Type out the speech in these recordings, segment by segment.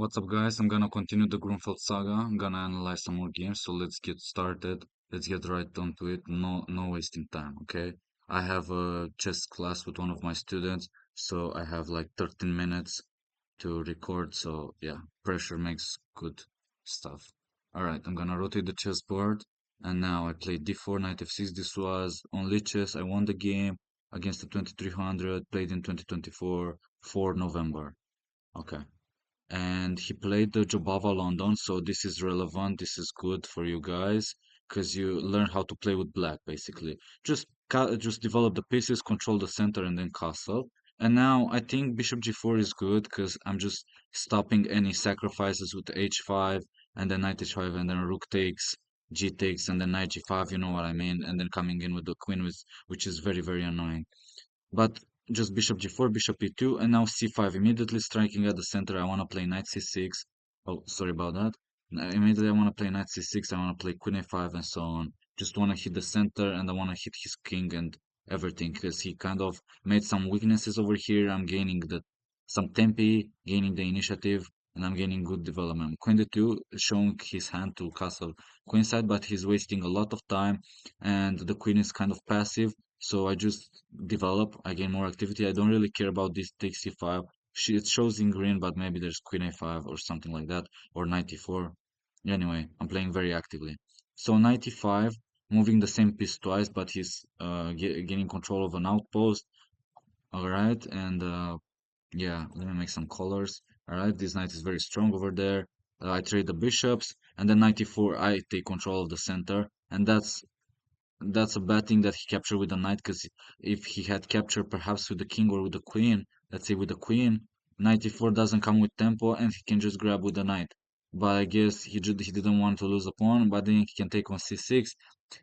What's up, guys? I'm gonna continue the Grunfeld Saga. I'm gonna analyze some more games, so let's get started. Let's get right onto it. No wasting time, okay? I have a chess class with one of my students, so I have like 13 minutes to record. So yeah, pressure makes good stuff. All right, I'm gonna rotate the chessboard, and now I played d4, knight f6. This was on lichess. I won the game against the 2300, played in 2024, 4 November. Okay, and he played the Jobava London, so this is relevant. This is good for you guys because you learn how to play with black basically. Just develop the pieces, control the center, and then castle. And now I think Bishop G4 is good because I'm just stopping any sacrifices with H5 and then Knight H5 and then Rook takes, G takes, and then Knight G5. You know what I mean? And then coming in with the Queen, which is very annoying. But just bishop g4, bishop e2, and now c5. Immediately striking at the center, I want to play knight c6. Oh, sorry about that. Immediately I want to play knight c6, I want to play queen a5 and so on. Just want to hit the center and I want to hit his king and everything because he kind of made some weaknesses over here. I'm gaining some tempi, gaining the initiative, and I'm gaining good development. Queen d2 showing his hand to castle queenside, but he's wasting a lot of time and the queen is kind of passive. So I just develop, I gain more activity. I don't really care about this take c5. It shows in green, but maybe there's queen a5 or something like that, or knight e4. Anyway, I'm playing very actively. So knight e5, moving the same piece twice, but he's gaining control of an outpost. All right, and yeah, let me make some colors. All right, this knight is very strong over there. I trade the bishops, and then knight e4, I take control of the center, and that's a bad thing that he captured with the knight, because if he had captured perhaps with the king or with the queen, let's say with the queen, knight e4 doesn't come with tempo and he can just grab with the knight. But I guess he didn't want to lose a pawn, but then he can take on c6.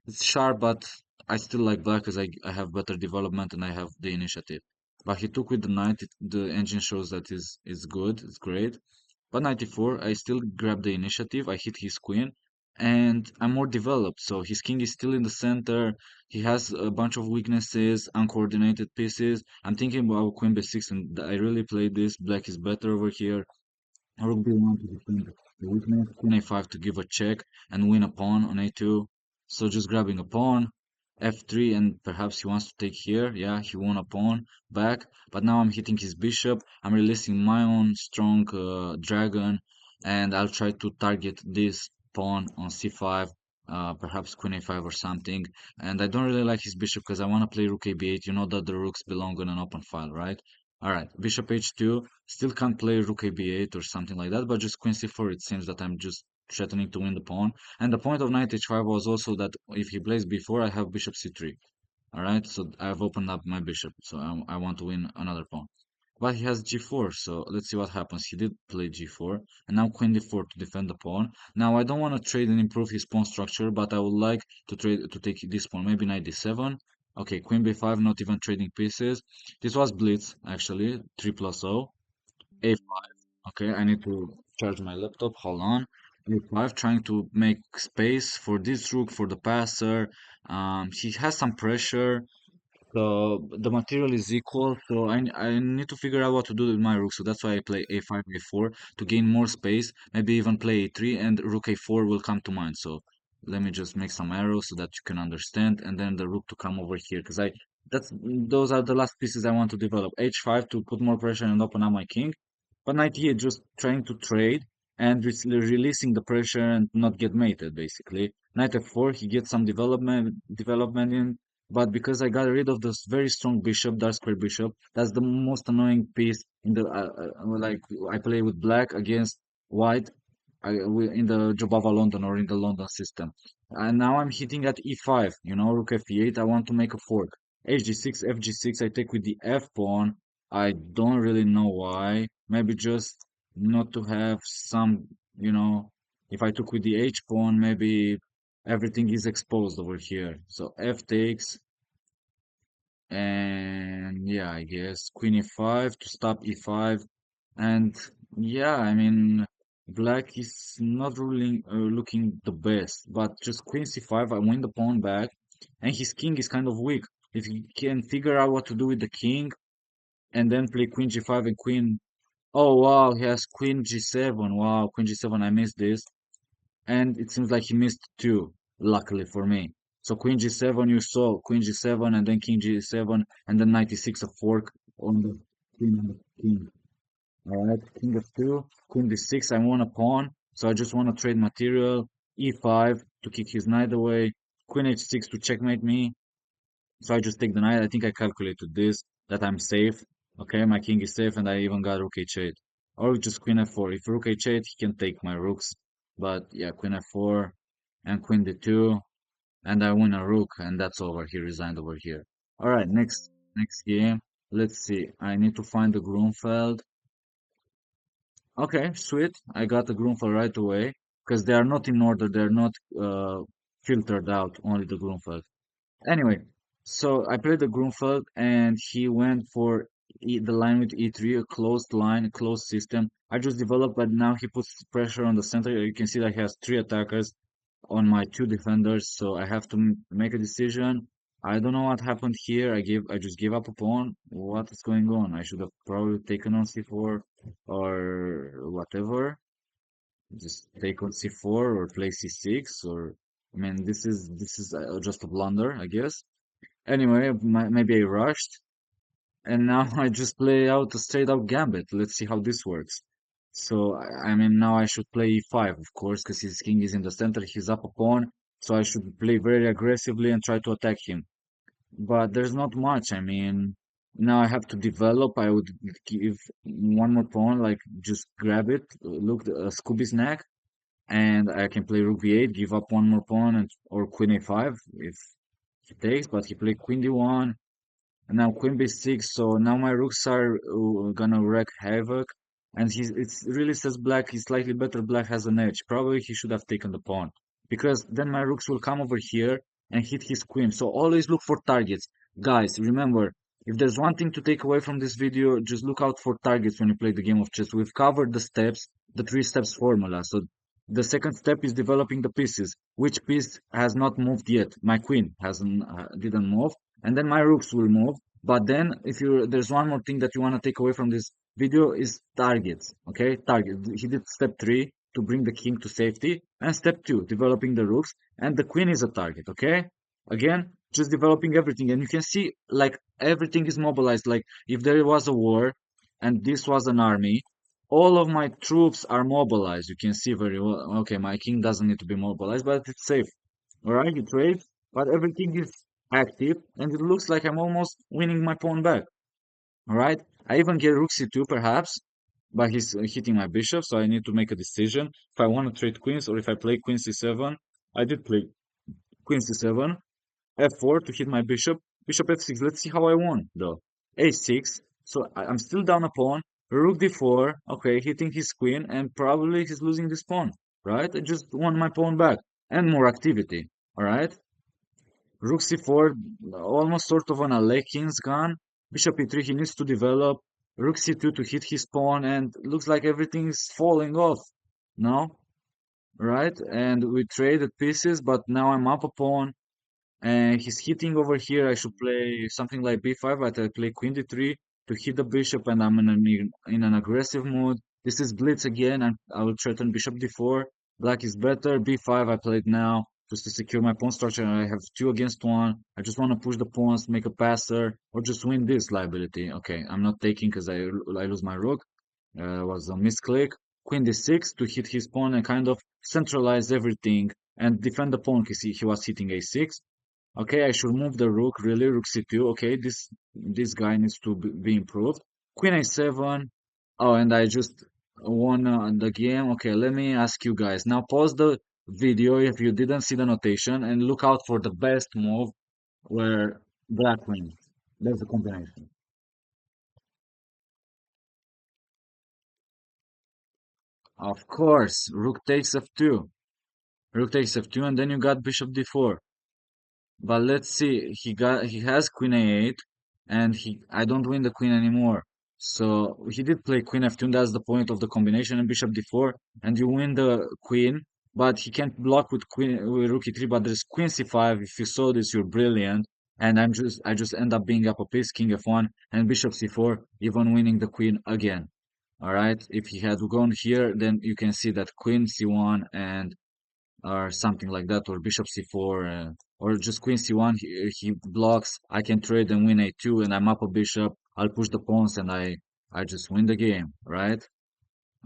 It's sharp, but I still like black because I have better development and I have the initiative. But he took with the knight, the engine shows that is good, it's great. But knight e4, I still grab the initiative, I hit his queen, and I'm more developed. So his king is still in the center. He has a bunch of weaknesses, uncoordinated pieces. I'm thinking about queen b6, and I really played this. Black is better over here. Rook b1 to defend the weakness. Queen a5 to give a check and win a pawn on a2. So just grabbing a pawn. f3, and perhaps he wants to take here. Yeah, he won a pawn back. But now I'm hitting his bishop. I'm releasing my own strong dragon, and I'll try to target this pawn on c5, perhaps queen a5 or something. And I don't really like his bishop because I want to play rook ab8. You know that the rooks belong on an open file, right? All right, bishop h2. Still can't play rook ab8 or something like that, but just queen c4, it seems that I'm just threatening to win the pawn. And the point of knight h5 was also that if he plays b4, I have bishop c3. All right, so I've opened up my bishop, so I want to win another pawn. But he has g4, so let's see what happens. He did play g4, and now queen d4 to defend the pawn. Now I don't want to trade and improve his pawn structure, but I would like to take this pawn, maybe knight d7. Okay, queen b5, not even trading pieces. This was blitz, actually, 3 plus 0. A5. Okay, I need to charge my laptop. Hold on. A5, trying to make space for this rook, for the passer. He has some pressure. So the material is equal, so I need to figure out what to do with my rook. So that's why I play a5, a4 to gain more space. Maybe even play a3, and rook a4 will come to mind. So let me just make some arrows so that you can understand, and then the rook to come over here, because I that's those are the last pieces I want to develop. H5 to put more pressure and open up my king, but knight e8 just trying to trade and releasing the pressure and not get mated basically. Knight f4, he gets some development in, but because I got rid of this very strong bishop, dark square bishop, that's the most annoying piece in the like I play with black against white in the Jobava London or in the London system. And now I'm hitting at e5, rook f8. I want to make a fork. hg6, fg6. I take with the f pawn. I don't really know why. Maybe just not to have some, if I took with the h pawn, maybe everything is exposed over here. So f takes, and yeah, I guess queen e5 to stop e5. And yeah, I mean, black is not really looking the best, but just queen c5, I win the pawn back, and his king is kind of weak. If he can figure out what to do with the king, and then play queen g5 and queen. Oh wow, he has queen g7. Wow, queen g7. I missed this, and it seems like he missed two. Luckily for me. So queen g7, you saw queen g7, and then king g7, and then 96 a fork on the queen and the king. All right, king f2, queen d6. I want a pawn, so I just want to trade material. e5 to kick his knight away. Queen h6 to checkmate me. So I just take the knight. I think I calculated this, that I'm safe. Okay, my king is safe, and I even got rook h8. Or just queen f4. If rook h8, he can take my rooks. But yeah, queen f4 and queen d2, and I win a rook, and that's over. He resigned over here. All right, next game. Let's see. I need to find the Grunfeld. Okay, sweet. I got the Grunfeld right away because they are not in order. They're not filtered out. Only the Grunfeld. Anyway, so I played the Grunfeld and he went for the line with e3, a closed line, a closed system. I just developed, but now he puts pressure on the center. You can see that he has three attackers on my two defenders, so I have to make a decision. I don't know what happened here. I just gave up a pawn. What is going on? I should have probably taken on c4 or whatever. Just take on c4 or play c6 or I mean this is just a blunder, I guess. Anyway, maybe I rushed, and now I just play out a straight out gambit. Let's see how this works. So, I mean, now I should play e5, of course, because his king is in the center, he's up a pawn, so I should play very aggressively and try to attack him. But there's not much, I mean, now I have to develop. I would give one more pawn, like just grab it, look, Scooby's neck, and I can play rook b8, give up one more pawn, or queen a5 if he takes, but he played queen d1, and now queen b6, so now my rooks are gonna wreak havoc. And it really says black is slightly better, black has an edge. Probably he should have taken the pawn. Because then my rooks will come over here and hit his queen. So always look for targets. Guys, remember, if there's one thing to take away from this video, just look out for targets when you play the game of chess. We've covered the steps, the three steps formula. So the second step is developing the pieces. Which piece has not moved yet? My queen hasn't didn't move, and then my rooks will move. But then, if you there's one more thing that you want to take away from this video is targets. Okay, target. He did step three to bring the king to safety, and step two, developing the rooks, and the queen is a target. Okay, again, just developing everything, and you can see like everything is mobilized. Like if there was a war, and this was an army, all of my troops are mobilized. You can see very well. Okay, my king doesn't need to be mobilized, but it's safe. All right, you trade, but everything is active, and it looks like I'm almost winning my pawn back. All right, I even get rook c2 perhaps, but he's hitting my bishop, so I need to make a decision if I want to trade queens or if I play queen c7. I did play queen c7, f4 to hit my bishop, bishop f6. Let's see how I won though. a6, so I'm still down a pawn. Rook d4, okay, hitting his queen, and probably he's losing this pawn, right? I just won my pawn back and more activity. All right. Rook c4, almost sort of on a Lekins gun. Bishop e3, he needs to develop. Rook c2 to hit his pawn, and looks like everything's falling off. No? Right? And we traded pieces, but now I'm up a pawn. And he's hitting over here. I should play something like b5, but I play queen d3 to hit the bishop, and I'm in an aggressive mood. This is blitz again, and I will threaten bishop d4. Black is better. b5 I played now just to secure my pawn structure. I have two against one. I just want to push the pawns, make a passer, or just win this liability. Okay, I'm not taking because I lose my rook. Was a misclick. Queen d6 to hit his pawn and kind of centralize everything and defend the pawn because he was hitting a6. Okay, I should move the rook, really, rook c2. Okay, this guy needs to be improved. Queen a7. Oh, and I just won the game. Okay, let me ask you guys. Now pause the video if you didn't see the notation and look out for the best move where black wins. That's the combination. Of course, rook takes f2. Rook takes f2, and then you got bishop d4. But let's see, he has queen a8, and I don't win the queen anymore. So he did play queen f2, and that's the point of the combination, and bishop d4, and you win the queen, but he can't block with rook e3, but there's queen c5. If you saw this, you're brilliant. And I just end up being up a piece, king f1, and bishop c4, even winning the queen again. All right. If he had gone here, then you can see that queen c1 and or something like that, or bishop c4, or just queen c1. He blocks. I can trade and win a2, and I'm up a bishop. I'll push the pawns, and I just win the game, right?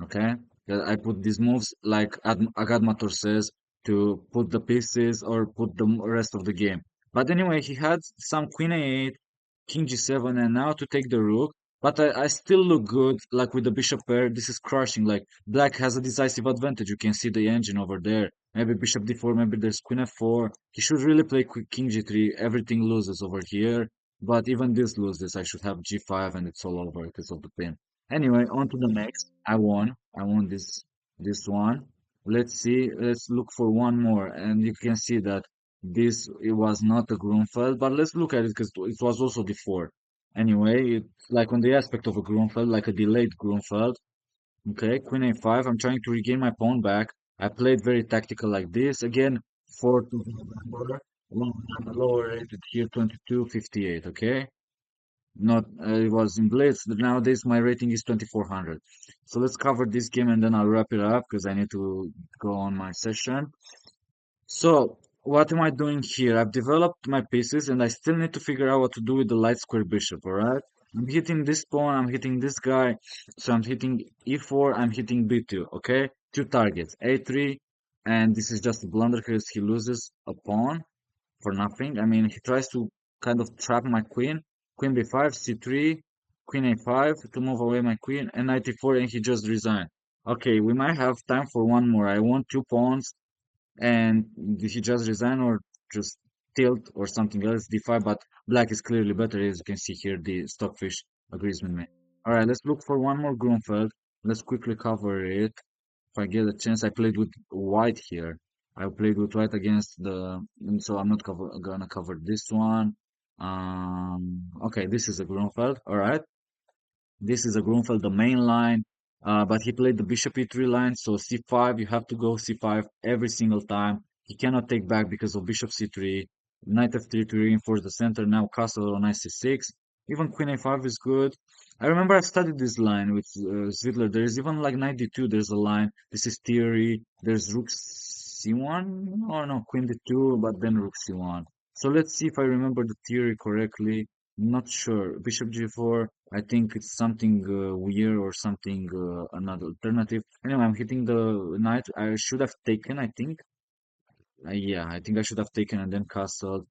Okay, I put these moves like Agadmator says to put the pieces or put the rest of the game. But anyway, he had some queen a8, king g7, and now to take the rook. But I still look good, like with the bishop pair. This is crushing. Like black has a decisive advantage. You can see the engine over there. Maybe bishop d4, maybe there's queen f4. He should really play king g3. Everything loses over here. But even this loses. I should have g5 and it's all over because of the pin. Anyway, on to the next. I won. I won this one. Let's see. Let's look for one more, and you can see that this it was not a Grunfeld, but let's look at it because it was also the four. Anyway, it's like on the aspect of a Grunfeld, like a delayed Grunfeld. Okay, Queen a5. I'm trying to regain my pawn back. I played very tactical like this. Again, 4 to November, lower rated here, 2258. Okay. Not it was in Blitz. Nowadays my rating is 2400. So let's cover this game and then I'll wrap it up because I need to go on my session. So what am I doing here? I've developed my pieces and I still need to figure out what to do with the light square bishop, alright? I'm hitting this pawn, I'm hitting this guy. So I'm hitting e4, I'm hitting b2, okay? Two targets, a3, and this is just a blunder because he loses a pawn for nothing. I mean, he tries to kind of trap my queen. Queen b5, c3, queen a5 to move away my queen, and knight e4, and he just resigned. Okay, we might have time for one more. I want two pawns, and did he just resign or just tilt or something else? d5, but black is clearly better, as you can see here. The stockfish agrees with me. All right, let's look for one more Grunfeld. Let's quickly cover it. If I get a chance, I played with white here. I played with white against the, and so I'm not gonna cover this one. Okay, this is a Grunfeld. All right. This is a Grunfeld, the main line, but he played the bishop e3 line, so c5, you have to go c5 every single time. He cannot take back because of bishop c3, knight f3 to reinforce the center, now castle on knight c6. Even queen a5 is good. I remember I studied this line with Zidler. There's even like knight d2, there's a line. This is theory. There's rook c1, or no, queen d2, but then rook c1. So let's see if I remember the theory correctly. Not sure. Bishop g4. I think it's something weird or something another alternative. Anyway, I'm hitting the knight. I should have taken, I think. Yeah, I think I should have taken and then castled.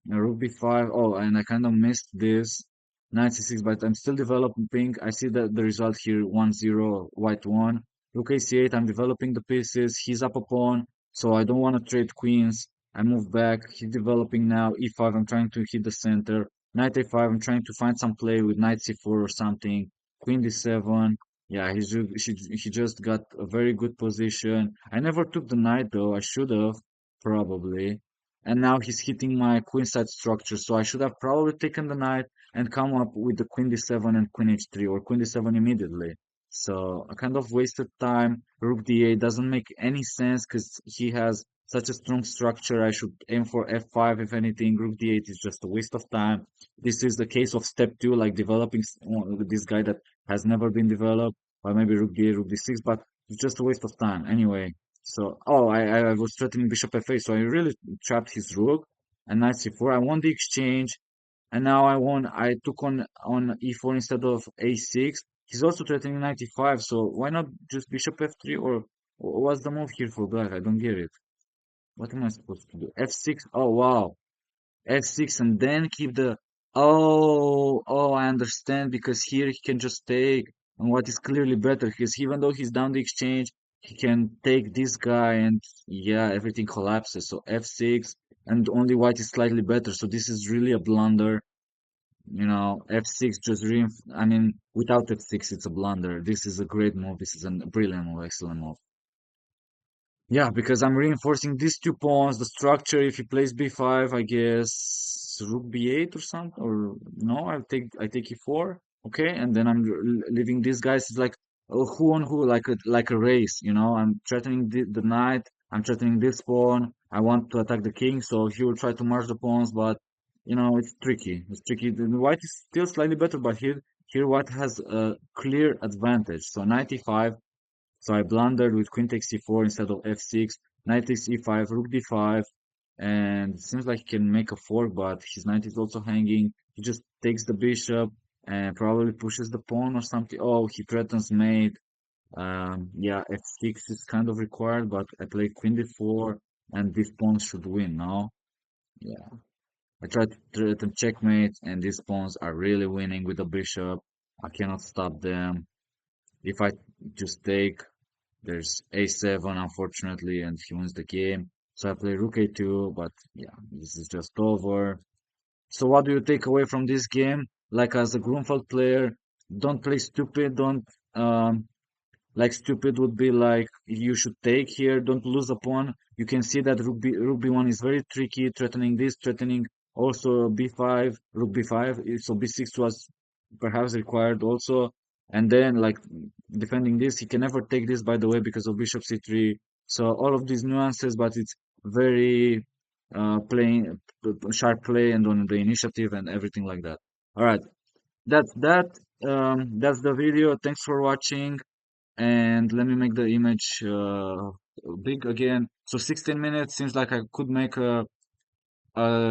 Rook b5. Oh, and I kind of missed this. Knight c6, but I'm still developing. I see that the result here 1-0, white 1. Rook a8, I'm developing the pieces. He's up a pawn, so I don't want to trade queens. I move back. He's developing now. e5, I'm trying to hit the center. Knight a5, I'm trying to find some play with knight c4 or something. Queen d7. Yeah, he just got a very good position. I never took the knight though. I should have, probably. And now he's hitting my queenside structure, so I should have probably taken the knight and come up with the queen d7 and queen h3 or queen d7 immediately. So I kind of wasted time. Rook d8 doesn't make any sense because he has such a strong structure. I should aim for f5 if anything. Rook d8 is just a waste of time. This is the case of step 2, like developing this guy that has never been developed, or maybe rook d8, rook d6, but it's just a waste of time. Anyway, so, oh, I was threatening bishop f8, so I really trapped his rook and knight c4. I won the exchange, and now I took on e4 instead of a6. He's also threatening knight e5, so why not just bishop f3, or what's the move here for black? I don't get it. What am I supposed to do? f6? Oh, wow. F6 and then keep the, oh, I understand, because here he can just take, and what is clearly better, because even though he's down the exchange, he can take this guy, and yeah, everything collapses. So F6, and only white is slightly better, so this is really a blunder. F6 just I mean, without F6 it's a blunder. This is a great move. This is a brilliant move, excellent move. Yeah, because I'm reinforcing these two pawns, the structure. If he plays b5, I guess rook b8 or something, or no, I take e4, okay, and then I'm leaving these guys. It's like who on who, like a race, I'm threatening the knight, I'm threatening this pawn. I want to attack the king, so he will try to merge the pawns, but it's tricky. It's tricky. The white is still slightly better, but here white has a clear advantage. So knight e5. So I blundered with queen takes c4 instead of f6. Knight takes e5, rook d5, and it seems like he can make a fork, but his knight is also hanging. He just takes the bishop and probably pushes the pawn or something. Oh, he threatens mate. Yeah, f6 is kind of required, but I play queen d4, and this pawn should win, no? Yeah. I tried to threaten checkmate, and these pawns are really winning with the bishop. I cannot stop them. If I just take, there's a7, unfortunately, and he wins the game. So I play rook a2, but yeah, this is just over. So what do you take away from this game? Like as a Grunfeld player, don't play stupid, don't like stupid would be like you should take here, don't lose a pawn. You can see that rook b1 is very tricky, threatening this, threatening also b5, rook b5. So b6 was perhaps required also. And then like defending this, he can never take this by the way because of bishop c3. So all of these nuances, but it's very playing sharp play and on the initiative and everything like that. All right, that's that. That's the video. Thanks for watching, and let me make the image big again. So 16 minutes seems like I could make a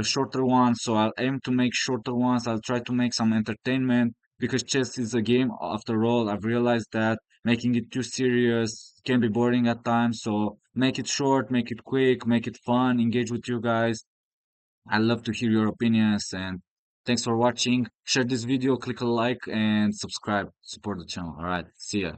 shorter one, so I'll aim to make shorter ones. I'll try to make some entertainment because chess is a game after all. I've realized that making it too serious can be boring at times, so make it short, make it quick, make it fun, engage with you guys. I love to hear your opinions, and thanks for watching. Share this video, click a like and subscribe, support the channel. All right, see ya.